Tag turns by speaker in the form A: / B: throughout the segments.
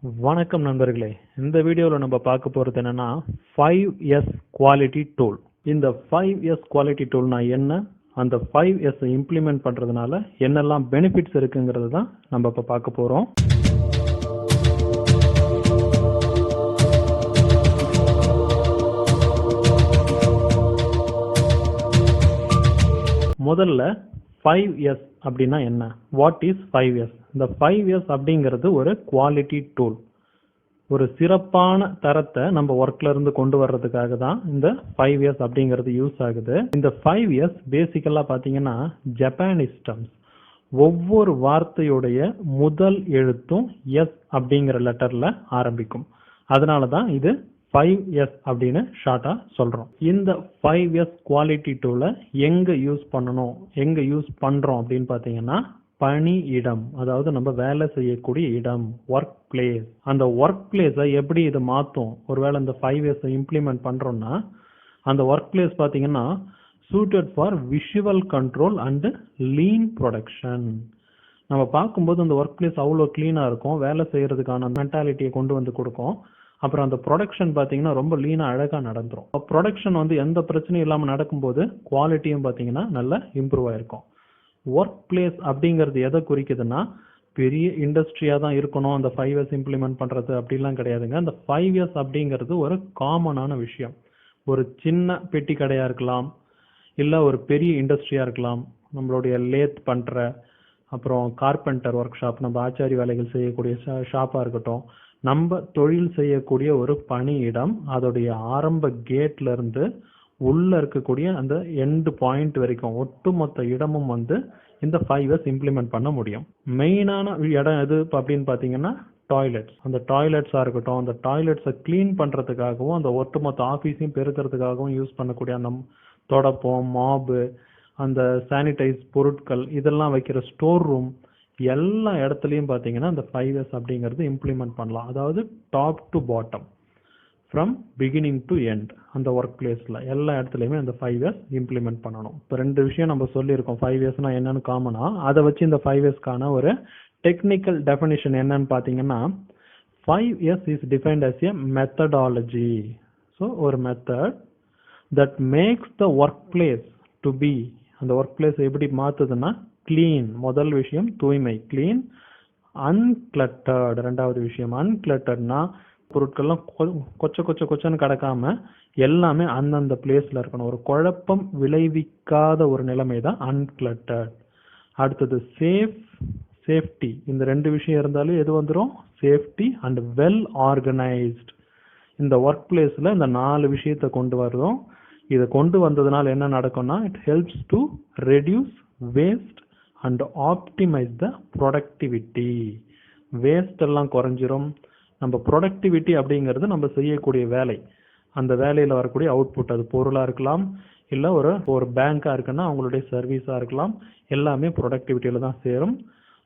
A: வணக்கம் நண்பர்களே. இந்த வீடியோவில் நம்ம பார்க்க போகிறது என்னன்னா 5S குவாலிட்டி டூல். இந்த 5S குவாலிட்டி டூல்னா என்ன, அந்த 5S இம்ப்ளிமெண்ட் பண்ணுறதுனால என்னெல்லாம் பெனிஃபிட்ஸ் இருக்குங்கிறது தான் நம்ம இப்போ பார்க்க போகிறோம். முதல்ல 5S அப்படின்னா என்ன, வாட் இஸ் 5S? இந்த 5S அப்படிங்கிறது ஒரு குவாலிட்டி டூல். ஒரு சிறப்பான தரத்தை நம்ம ஒர்க்ல இருந்து கொண்டு வர்றதுக்காக தான் இந்த 5S அப்படிங்கிறது யூஸ் ஆகுது. இந்த 5S பேசிக்கலா பாத்தீங்கன்னா ஜப்பானீஸ் டர்ம்ஸ். ஒவ்வொரு வார்த்தையுடைய முதல் எழுத்தும் எஸ் அப்படிங்கிற லெட்டர்ல ஆரம்பிக்கும். அதனாலதான் இது 5S அப்படின்னு ஷார்ட்டா சொல்றோம். இந்த 5S குவாலிட்டி டூலை எங்க யூஸ் பண்ணணும், எங்க யூஸ் பண்றோம் அப்படின்னு பாத்தீங்கன்னா பணி இடம், அதாவது நம்ம வேலை செய்யக்கூடிய இடம், ஒர்க் பிளேஸ். அந்த ஒர்க் பிளேஸை எப்படி இது மாற்றும்? ஒருவேளை இந்த 5S இம்ப்ளிமெண்ட் பண்றோம்னா அந்த ஒர்க் பிளேஸ் பாத்தீங்கன்னா suited for visual control and lean production. நம்ம பார்க்கும்போது அந்த ஒர்க் பிளேஸ் அவ்வளோ கிளீனா இருக்கும், வேலை செய்யறதுக்கான மென்டாலிட்டியை கொண்டு வந்து கொடுக்கும். அப்புறம் அந்த ப்ரொடக்ஷன் பார்த்தீங்கன்னா ரொம்ப லீனாக அழகாக நடந்துரும். ப்ரொடக்ஷன் வந்து எந்த பிரச்சனையும் இல்லாமல் நடக்கும்போது குவாலிட்டியும் பார்த்தீங்கன்னா நல்லா இம்ப்ரூவ் ஆயிருக்கும். ஒர்க் பிளேஸ் அப்படிங்கிறது எதை குறிக்குதுன்னா பெரிய இண்டஸ்ட்ரியாக தான் இருக்கணும் அந்த 5S இம்ப்ளிமெண்ட் பண்ணுறது அப்படிலாம் கிடையாதுங்க. அந்த 5S அப்படிங்கிறது ஒரு காமனான விஷயம். ஒரு சின்ன பெட்டி கடையாக இருக்கலாம், இல்லை ஒரு பெரிய இண்டஸ்ட்ரியாக இருக்கலாம். நம்மளுடைய லேத் பண்ணுற, அப்புறம் கார்பெண்டர் ஒர்க் ஷாப், நம்ம ஆச்சாரி வேலைகள் செய்யக்கூடிய ஷாப்பாக இருக்கட்டும், நம்ம தொழில் செய்யக்கூடிய ஒரு பணியிடம், அதோடைய ஆரம்ப கேட்ல இருந்து உள்ள இருக்கக்கூடிய அந்த எண்ட் பாயிண்ட் வரைக்கும் ஒட்டுமொத்த இடமும் வந்து இந்த 5S இம்ப்ளிமெண்ட் பண்ண முடியும். மெயினான இடம் எது அப்படின்னு பார்த்தீங்கன்னா டாய்லெட்ஸ். அந்த டாய்லெட்ஸாக இருக்கட்டும், அந்த டாய்லெட்ஸை கிளீன் பண்ணுறதுக்காகவும் அந்த ஒட்டுமொத்த ஆஃபீஸையும் பெருக்கிறதுக்காகவும் யூஸ் பண்ணக்கூடிய அந்த தொடப்பம், மாபு, அந்த சானிடைஸ் பொருட்கள், இதெல்லாம் வைக்கிற ஸ்டோர் ரூம், எல்லா இடத்துலையும் பார்த்தீங்கன்னா அந்த 5S அப்படிங்கிறது இம்ப்ளிமெண்ட் பண்ணலாம். அதாவது top to bottom, from beginning to end, அந்த ஒர்க் பிளேஸில் எல்லா இடத்துலையுமே அந்த 5S இம்ப்ளிமெண்ட் பண்ணணும். இப்போ 2 விஷயம் நம்ம சொல்லியிருக்கோம். 5Sனா என்னன்னு காமனா, அதை வச்சு இந்த 5Sக்கான ஒரு டெக்னிக்கல் டெஃபினிஷன் என்னன்னு பார்த்தீங்கன்னா 5S is defined as a methodology. So ஒரு method that makes the workplace to be, அந்த ஒர்க் பிளேஸ் எப்படி மாற்றுதுன்னா கிளீன், முதல் விஷயம் தூய்மை, கிளீன். அன்கிளட்டர்டு, ரெண்டாவது விஷயம் அன்கிளட்டர்ட்னா பொருட்கள்லாம் கொச்சன்னு கிடக்காம எல்லாமே அந்தந்த பிளேஸ்ல இருக்கணும். ஒரு குழப்பம் விளைவிக்காத ஒரு நிலைமை தான் அன்கிளட்டர்ட். அடுத்தது சேஃப்டி. இந்த 2 விஷயம் இருந்தாலும் எது வந்துடும்? Safety and well organised. இந்த ஒர்க் பிளேஸ்ல இந்த 4 விஷயத்தை கொண்டு வரோம். இதை கொண்டு வந்ததுனால என்ன நடக்கும்னா it helps to reduce waste and optimise the productivity. Waste எல்லாம் குறைஞ்சிரும். நம்ம ப்ரொடக்டிவிட்டி அப்படிங்கிறது நம்ம செய்யக்கூடிய வேலை, அந்த வேலையில் வரக்கூடிய அவுட்புட், அது பொருளாக இருக்கலாம், இல்லை ஒரு பேங்காக இருக்குன்னா அவங்களுடைய சர்வீஸாக இருக்கலாம், எல்லாமே ப்ரொடக்டிவிட்டியில் தான் சேரும்.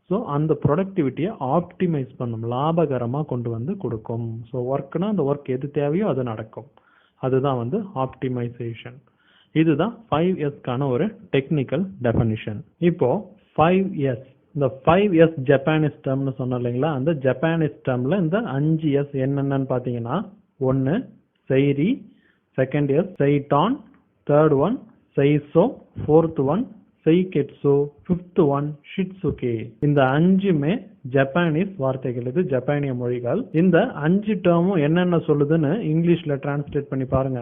A: ஸோ அந்த ப்ரொடக்டிவிட்டியை ஆப்டிமைஸ் பண்ணும், லாபகரமாக கொண்டு வந்து கொடுக்கும். ஸோ ஒர்க்னா அந்த ஒர்க் எது தேவையோ அது நடக்கும். அதுதான் வந்து ஆப்டிமைசேஷன். இதுதான் 5Sக்கான ஒரு டெக்னிக்கல் டெஃபினிஷன். இப்போ 5S, இந்த 5S ஜப்பானீஸ் டேர்ம்னு சொன்னோம் இல்லைங்களா, அந்த ஜப்பானீஸ் டேர்ம்ல இந்த 5S என்னென்னு பார்த்தீங்கன்னா 1 seiri, second S seiton, third one seiso, fourth one seiketsu, fifth one shitsuke. இந்த 5மே ஜப்பானீஸ் வார்த்தைகள், இது ஜப்பானிய மொழிகள். இந்த 5 டேர்மும் என்னென்ன சொல்லுதுன்னு இங்கிலீஷ்ல டிரான்ஸ்லேட் பண்ணி பாருங்க.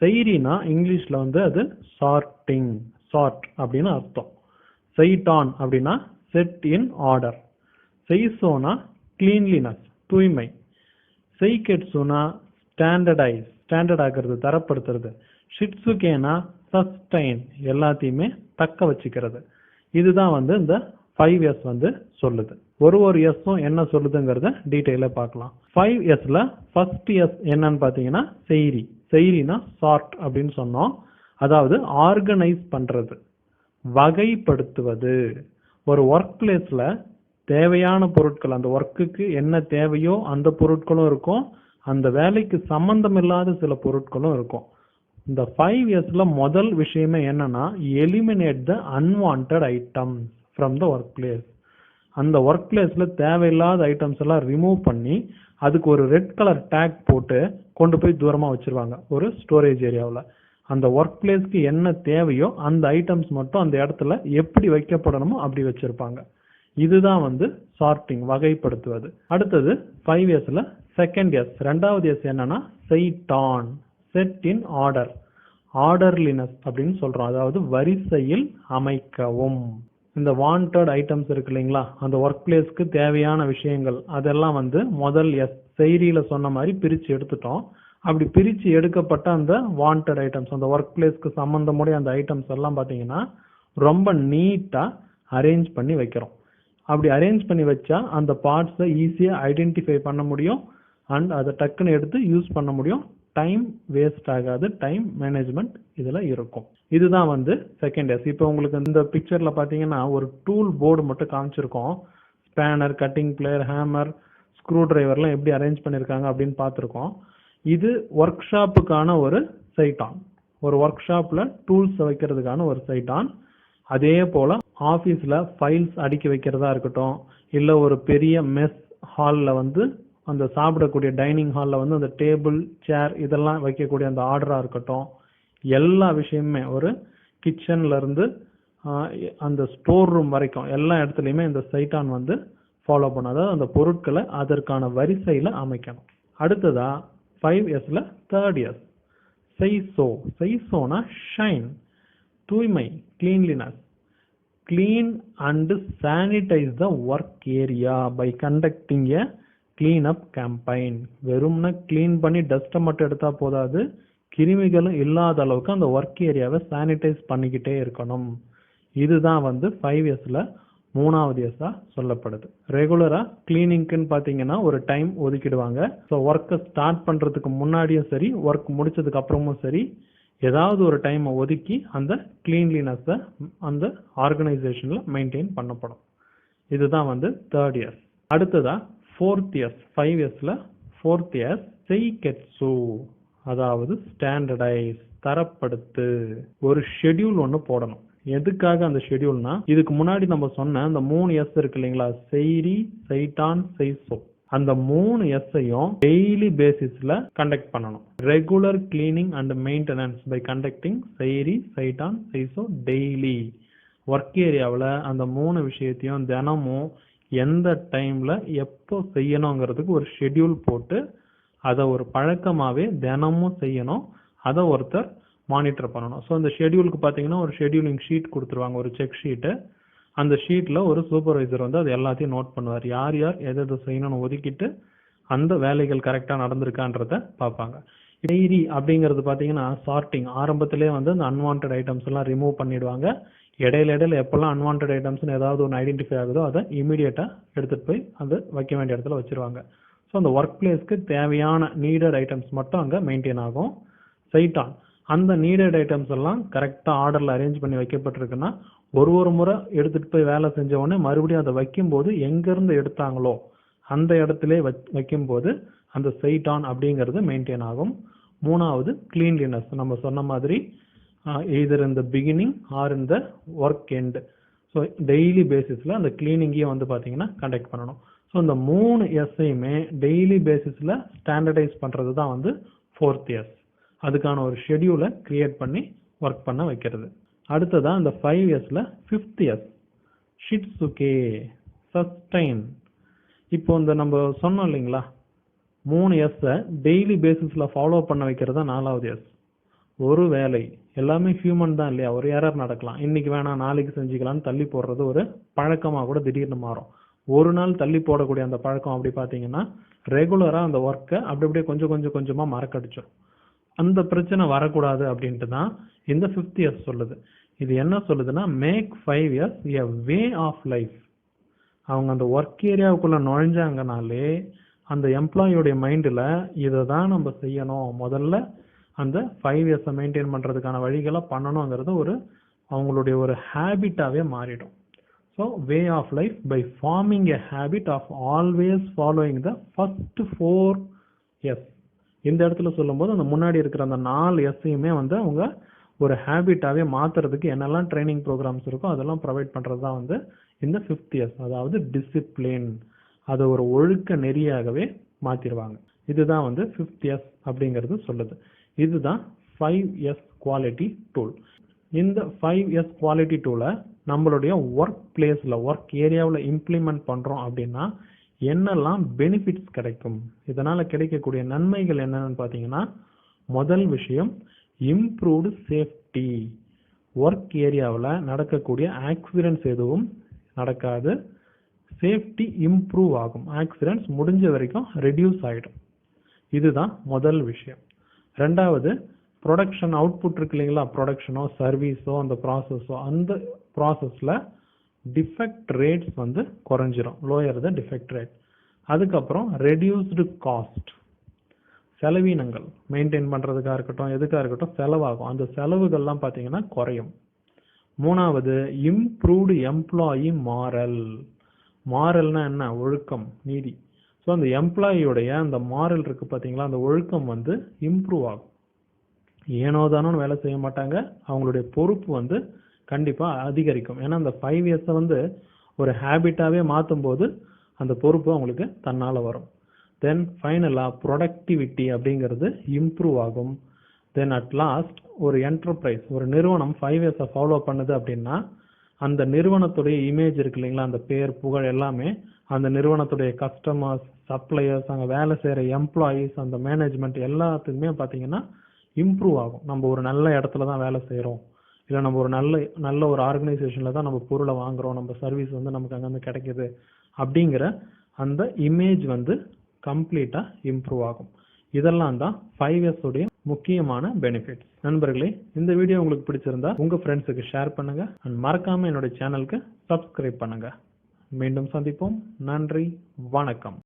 A: செய்ரினா இங்கிலீஷ்ல வந்து அது சார்ட்டிங், சார்ட் அப்படின்னு அர்த்தம். செய்டான் அப்படின்னா செட் இன் ஆர்டர். செய்சோனா கிளீன்லினஸ், தூய்மை. செய்கெட்சுனா ஸ்டாண்டர்டைஸ், ஸ்டாண்டர்ட் ஆகிறது, தரப்படுத்துறது. ஷிட்சுகேனா சஸ்டைன், எல்லாத்தையுமே தக்க வச்சுக்கிறது. இதுதான் வந்து இந்த 5S வந்து சொல்லுது. ஒரு எஸ்ஸும் என்ன சொல்லுதுங்கிறத டீட்டெயிலா பார்க்கலாம். 5Sல ஃபர்ஸ்ட் எஸ் என்னன்னு பார்த்தீங்கன்னா செய்ரி. செய்ரினா சார்ட் அப்படின்னு சொன்னோம். அதாவது ஆர்கனைஸ் பண்றது, வகைப்படுத்துவது. ஒரு ஒர்க் பிளேஸ்ல தேவையான பொருட்கள், அந்த ஒர்க்குக்கு என்ன தேவையோ அந்த பொருட்களும் இருக்கும், அந்த வேலைக்கு சம்பந்தம் இல்லாத சில பொருட்களும் இருக்கும். இந்த 5Sல முதல் விஷயமே என்னன்னா eliminate the unwanted items from the work place. அந்த ஒர்க் பிளேஸ்ல தேவையில்லாத ஐட்டம்ஸ் எல்லாம் ரிமூவ் பண்ணி அதுக்கு ஒரு ரெட் கலர் டேக் போட்டு கொண்டு போய் தூரமா வச்சிருவாங்க ஒரு ஸ்டோரேஜ் ஏரியாவில். அந்த ஒர்க் பிளேஸ்க்கு என்ன தேவையோ அந்த ஐட்டம்ஸ் மட்டும் அந்த இடத்துல எப்படி வைக்கப்படணுமோ அப்படி வச்சிருப்பாங்க. இதுதான் வந்து சார்ட்டிங், வகைப்படுத்துவது. அடுத்தது 5Sல செகண்ட் எஸ், ரெண்டாவது எஸ் என்னன்னா set on, set in order, orderliness அப்படின்னு சொல்றோம். அதாவது வரிசையில் அமைக்கவும். இந்த வாண்டட் ஐட்டம்ஸ் இருக்கு இல்லைங்களா, அந்த ஒர்க் பிளேஸ்க்கு தேவையான விஷயங்கள் அதெல்லாம் வந்து முதல் எஸ் செய்தியில சொன்ன மாதிரி பிரிச்சு எடுத்துட்டோம். அப்படி பிரிச்சு எடுக்கப்பட்ட அந்த வாண்டட் ஐட்டம்ஸ், அந்த ஒர்க் பிளேஸ்க்கு சம்பந்தமுடைய அந்த ஐட்டம்ஸ் எல்லாம் பாத்தீங்கன்னா ரொம்ப நீட்டா அரேஞ்ச் பண்ணி வைக்கிறோம். அப்படி அரேஞ்ச் பண்ணி வச்சா அந்த பார்ட்ஸை ஈஸியா ஐடென்டிஃபை பண்ண முடியும் அண்ட் அதை டக்குன்னு எடுத்து யூஸ் பண்ண முடியும். டைம் வேஸ்ட் ஆகாது, டைம் மேனேஜ்மெண்ட் இதுல இருக்கும். இதுதான் வந்து செகண்ட் எஸ். இப்போ உங்களுக்கு இந்த பிக்சர்ல பாத்தீங்கன்னா ஒரு டூல் போர்டு மட்டும் காமிச்சிருக்கோம். Spanner, cutting plier, hammer, screw டிரைவர்லாம் எப்படி அரேஞ்ச் பண்ணிருக்காங்க அப்படின்னு பார்த்துருக்கோம். இது ஒர்க் ஷாப்புக்கான ஒரு சைட்டான், ஒரு ஒர்க் ஷாப்ல டூல்ஸ் வைக்கிறதுக்கான ஒரு சைட்டான். அதே போல ஆபீஸ்ல ஃபைல்ஸ் அடுக்கி வைக்கிறதா இருக்கட்டும், இல்ல ஒரு பெரிய மெஸ் ஹால்ல வந்து அந்த சாப்பிடக்கூடிய டைனிங் ஹால்ல வந்து அந்த டேபிள், சேர் இதெல்லாம் வைக்கக்கூடிய அந்த ஆர்டரா இருக்கட்டும், எல்லா விஷயமுமே ஒரு கிச்சன்ல இருந்து அந்த ஸ்டோர் ரூம் வரைக்கும் எல்லா இடத்துலையுமே இந்த சைட்டான் வந்து ஃபாலோ பண்ண, அதாவது அந்த பொருட்களை அதற்கான வரிசையில அமைக்கணும். அடுத்ததா 5Sல தேர்ட் எஸ் செய்சோ. செய்சோனா ஷைன், தூய்மை, cleanliness. Clean and sanitize the work area by conducting a clean up campaign. வெறும்னா கிளீன் பண்ணி டஸ்ட்டை மட்டும் எடுத்தா போதாது, கிருமிகளும் இல்லாத அளவுக்கு அந்த ஒர்க் ஏரியாவை சானிடைஸ் பண்ணிக்கிட்டே இருக்கணும். இதுதான் வந்து 5Sல மூணாவது எஸ்ஸா சொல்லப்படுது. ரெகுலரா கிளீனிங்க்குன்னு பாத்தீங்கன்னா ஒரு டைம் ஒதுக்கிடுவாங்க. ஸோ ஒர்க்கை ஸ்டார்ட் பண்றதுக்கு முன்னாடியும் சரி, ஒர்க் முடிச்சதுக்கு அப்புறமும் சரி, ஏதாவது ஒரு டைமை ஒதுக்கி அந்த கிளீன்லினஸை அந்த ஆர்கனைசேஷன்ல மெயின்டைன் பண்ணப்படும். இதுதான் வந்து தேர்ட் இயர்ஸ். அடுத்ததா ஃபோர்த் இயர்ஸ். 5Sல ஃபோர்த் இயர்ஸ் செய்கெட்சு, அதாவது ஸ்டாண்டர்டைஸ், தரப்படுத்து. ஒரு ஷெட்யூல் ஒன்று போடணும். எதுக்காக அந்த ஷெட்யூல்னா, இதுக்கு முன்னாடி நம்ம சொன்ன அந்த 3 எஸ் இருக்கு இல்லைங்களா, செய்ரி, சைட்டான், செய்சோ, அந்த 3 எஸ்ஸையும் டெய்லி பேசிஸ்ல கண்டக்ட் பண்ணணும். Regular cleaning and maintenance by conducting seiri, seiton, seiso daily. Work ஏரியாவில் அந்த 3 விஷயத்தையும் தினமும் எந்த டைம்ல எப்போ செய்யணுங்கிறதுக்கு ஒரு ஷெட்யூல் போட்டு அதை ஒரு பழக்கமாவே தினமும் செய்யணும். அதை ஒருத்தர் மானிட்டர் பண்ணணும். ஸோ அந்த ஷெட்யூலுக்கு பார்த்தீங்கன்னா ஒரு ஷெட்யூலிங் ஷீட் கொடுத்துருவாங்க, ஒரு செக் ஷீட்டு. அந்த ஷீட்ல ஒரு சூப்பர்வைசர் வந்து அது எல்லாத்தையும் நோட் பண்ணுவார். யார் யார் எதை செய்யணும்னு ஒதுக்கிட்டு அந்த வேலைகள் கரெக்டாக நடந்திருக்கான்றத பார்ப்பாங்க. டெய்ரி அப்படிங்கிறது பார்த்தீங்கன்னா சார்ட்டிங். ஆரம்பத்திலே வந்து அந்த அன்வான்ட் ஐட்டம்ஸ் எல்லாம் ரிமூவ் பண்ணிடுவாங்க. இடையில எப்பெல்லாம் அன்வான்ட் ஐட்டம்ஸ்னு ஏதாவது ஒன்று ஐடென்டிஃபை ஆகுதோ அதை இமீடியட்டா எடுத்துட்டு போய் அது வைக்க வேண்டிய இடத்துல வச்சிருவாங்க. ஸோ அந்த ஒர்க் பிளேஸ்க்கு தேவையான நீடட் ஐட்டம்ஸ் மட்டும் அங்கே மெயின்டைன் ஆகும். சைட்டான், அந்த நீடட் ஐட்டம்ஸ் எல்லாம் கரெக்டாக ஆர்டர்ல அரேஞ்ச் பண்ணி வைக்கப்பட்டிருக்குன்னா ஒரு முறை எடுத்துட்டு போய் வேலை செஞ்ச உடனே மறுபடியும் அதை வைக்கும்போது எங்கிருந்து எடுத்தாங்களோ அந்த இடத்துல வைக்கும்போது அந்த சைட்டான் அப்படிங்கிறது மெயின்டைன் ஆகும். மூணாவது கிளீன்லினஸ். நம்ம சொன்ன மாதிரி either in the beginning or in the work end. So daily பேசிஸில் அந்த கிளீனிங்கையும் வந்து பார்த்தீங்கன்னா கண்டக்ட் பண்ணணும். ஸோ இந்த 3 எஸ்ஸையுமே டெய்லி பேசிஸில் ஸ்டாண்டர்டைஸ் பண்ணுறது தான் வந்து ஃபோர்த் எஸ். அதுக்கான ஒரு ஷெட்யூலை கிரியேட் பண்ணி ஒர்க் பண்ண வைக்கிறது. அடுத்ததான் இந்த 5Sல ஃபிஃப்த் எஸ் ஷிட்சுகே, சஸ்டைன். இப்போ இந்த நம்ம சொன்னோம் இல்லைங்களா 3 எஸ்ஸை டெய்லி பேசிஸில் ஃபாலோ பண்ண வைக்கிறது தான் 4வது எஸ். ஒரு வேலை எல்லாமே ஹியூமன் தான் இல்லையா, ஒரு எரர் நடக்கலாம். இன்னைக்கு வேணாம் நாளைக்கு செஞ்சுக்கலாம்னு தள்ளி போடுறது ஒரு பழக்கமாக கூட திடீர்னு மாறும். ஒரு நாள் தள்ளி போடக்கூடிய அந்த பழக்கம் அப்படி பார்த்தீங்கன்னா ரெகுலராக அந்த ஒர்க்கை அப்படியே கொஞ்சம் கொஞ்சமாக மறக்கடிச்சோம். அந்த பிரச்சனை வரக்கூடாது அப்படின்ட்டு தான் இந்த 5th இயர்ஸ் சொல்லுது. இது என்ன சொல்லுதுன்னா, make 5 years a way of life. அவங்க அந்த ஒர்க் ஏரியாவுக்குள்ள நுழைஞ்சாங்கனாலே அந்த எம்ப்ளாயியோடைய மைண்டில் இதை தான் நம்ம செய்யணும், முதல்ல அந்த 5 இயர்ஸை மெயின்டைன் பண்ணுறதுக்கான வழிகளை பண்ணணுங்கிறது ஒரு அவங்களுடைய ஒரு ஹேபிட்டாகவே மாறிடும். So way of life by forming a habit of always following the first 4 S. இந்த இடத்துல சொல்லும்போது அந்த முன்னாடி இருக்கிற அந்த 4 எஸ்ஸையுமே வந்து அவங்க ஒரு ஹேபிட்டாகவே மாற்றுறதுக்கு என்னெல்லாம் ட்ரைனிங் ப்ரோக்ராம்ஸ் இருக்கோ அதெல்லாம் ப்ரொவைட் பண்ணுறது தான் வந்து இந்த 5th இயர்ஸ், அதாவது டிசிப்ளின், அதை ஒரு ஒழுக்க நெறியாகவே மாத்திருவாங்க. இதுதான் வந்து 5th இயர்ஸ் அப்படிங்கிறது சொல்லுது. இதுதான் 5S குவாலிட்டி டூல். இந்த 5S குவாலிட்டி டூலை நம்மளுடைய ஒர்க் பிளேஸ்ல, ஒர்க் ஏரியாவில் இம்ப்ளிமெண்ட் பண்றோம் அப்படின்னா என்னெல்லாம் பெனிஃபிட்ஸ் கிடைக்கும், இதனால கிடைக்கக்கூடிய நன்மைகள் என்னன்னு பார்த்தீங்கன்னா, முதல் விஷயம் இம்ப்ரூவ்டு சேஃப்டி. ஒர்க் ஏரியாவில் நடக்கக்கூடிய ஆக்சிடென்ட்ஸ் எதுவும் நடக்காது, சேஃப்டி இம்ப்ரூவ் ஆகும், ஆக்சிடென்ட்ஸ் முடிஞ்ச வரைக்கும் ரெடியூஸ் ஆகிடும். இதுதான் முதல் விஷயம். ரெண்டாவது, ப்ரொடக்ஷன் அவுட்புட் இருக்கு இல்லைங்களா, ப்ரொடக்ஷனோ சர்வீஸோ அந்த ப்ராசஸோ, அந்த ப்ராசஸில் டிஃபெக்ட் ரேட்ஸ் வந்து குறைஞ்சிரும், லோயர் த டிஃபெக்ட் ரேட். அதுக்கப்புறம் ரெடியூஸ்டு காஸ்ட், செலவினங்கள் மெயின்டைன் பண்ணுறதுக்காக இருக்கட்டும் எதுக்காக இருக்கட்டும் செலவாகும், அந்த செலவுகள்லாம் பார்த்தீங்கன்னா குறையும். மூணாவது, இம்ப்ரூவ்டு எம்ப்ளாயி மாரல். மாரல்னா என்ன, ஒழுக்கம், நீதி. ஸோ அந்த எம்ப்ளாயியோடைய அந்த மாரல் இருக்கு பார்த்தீங்களா, அந்த ஒழுக்கம் வந்து இம்ப்ரூவ் ஆகும். ஏனோதானோன்னு வேலை செய்ய மாட்டாங்க, அவங்களுடைய பொறுப்பு வந்து கண்டிப்பாக அதிகரிக்கும். ஏன்னா அந்த 5 இயர்ஸை வந்து ஒரு ஹேபிட்டாகவே மாற்றும் போது அந்த பொறுப்பு அவங்களுக்கு தன்னால் வரும். தென் ஃபைனலாக ப்ரொடக்டிவிட்டி அப்படிங்கிறது இம்ப்ரூவ் ஆகும். தென் அட் லாஸ்ட், ஒரு என்டர்பிரைஸ், ஒரு நிறுவனம் 5 இயர்ஸை ஃபாலோ பண்ணுது அப்படின்னா அந்த நிறுவனத்துடைய இமேஜ் இருக்கு இல்லைங்களா, அந்த பேர் புகழ் எல்லாமே அந்த நிறுவனத்துடைய கஸ்டமர்ஸ், சப்ளையர்ஸ், அங்கே வேலை செய்கிற எம்ப்ளாயீஸ், அந்த மேனேஜ்மெண்ட் எல்லாத்துக்குமே பார்த்தீங்கன்னா இம்ப்ரூவ் ஆகும். நம்ம ஒரு நல்ல இடத்துல தான் வேலை செய்கிறோம், இல்லை நம்ம ஒரு நல்ல ஒரு ஆர்கனைசேஷனில் தான் நம்ம பொருளை வாங்குறோம், நம்ம சர்வீஸ் வந்து நமக்கு அங்கேருந்து கிடைக்குது அப்படிங்கிற அந்த இமேஜ் வந்து கம்ப்ளீட்டாக இம்ப்ரூவ் ஆகும். இதெல்லாம் தான் 5 இயர்ஸ் உடைய முக்கியமான பெனிஃபிட்ஸ். நண்பர்களே, இந்த வீடியோ உங்களுக்கு பிடிச்சிருந்தா உங்க ஃப்ரெண்ட்ஸுக்கு ஷேர் பண்ணுங்க அண்ட் மறக்காம என்னோட சேனலுக்கு சப்ஸ்கிரைப் பண்ணுங்க. மீண்டும் சந்திப்போம். நன்றி, வணக்கம்.